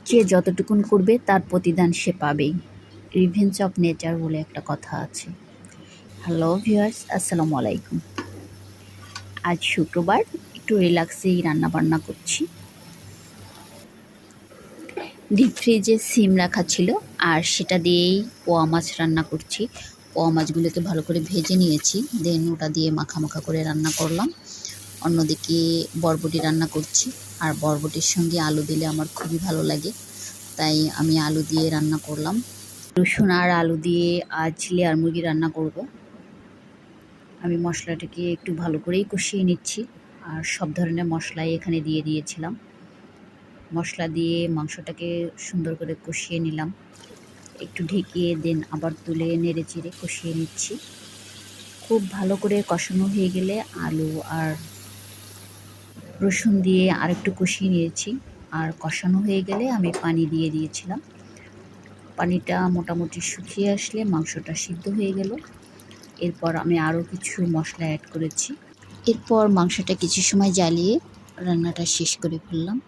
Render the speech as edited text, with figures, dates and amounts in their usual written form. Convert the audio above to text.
যে যতটুকুন করবে তার প্রতিদান সে পাবেই। রিভেঞ্জ অফ নেচার বলে একটা কথা আছে। হ্যালো ভিউয়ার্স, আসসালামু আলাইকুম। আজ শুক্রবার, একটু রিল্যাক্সেই রান্নাবান্না করছি। ডিপ ফ্রিজে সিম রাখা ছিল আর সেটা দিয়েই পোয়া মাছ রান্না করছি। পোয়া মাছগুলোকে ভালো করে ভেজে নিয়েছি, দেন ওটা দিয়ে মাখা মাখা করে রান্না করলাম। অন্যদিকে বরবটি রান্না করছি, আর বরবটির সঙ্গে আলু দিলে আমার খুবই ভালো লাগে, তাই আমি আলু দিয়ে রান্না করলাম। রসুন আর আলু দিয়ে আজ লেয়ার মুরগি রান্না করব। আমি মশলাটাকে একটু ভালো করেই কষিয়ে নিচ্ছি, আর সব ধরনের মশলাই এখানে দিয়ে দিয়েছিলাম। মশলা দিয়ে মাংসটাকে সুন্দর করে কষিয়ে নিলাম, একটু ঢেকিয়ে দেন আবার তুলে নেড়ে চেড়ে কষিয়ে নিচ্ছি। খুব ভালো করে কষানো হয়ে গেলে আলু আর রসুন দিয়ে আরেকটু কষিয়ে নিয়েছি, আর কষানো হয়ে গেলে আমি পানি দিয়ে দিয়েছিলাম। পানিটা মোটামুটি শুকিয়ে আসলে মাংসটা সিদ্ধ হয়ে গেল। এরপর আমি আরও কিছু মশলা অ্যাড করেছি। এরপর মাংসটা কিছু সময় জ্বালিয়ে রান্নাটা শেষ করে ফেললাম।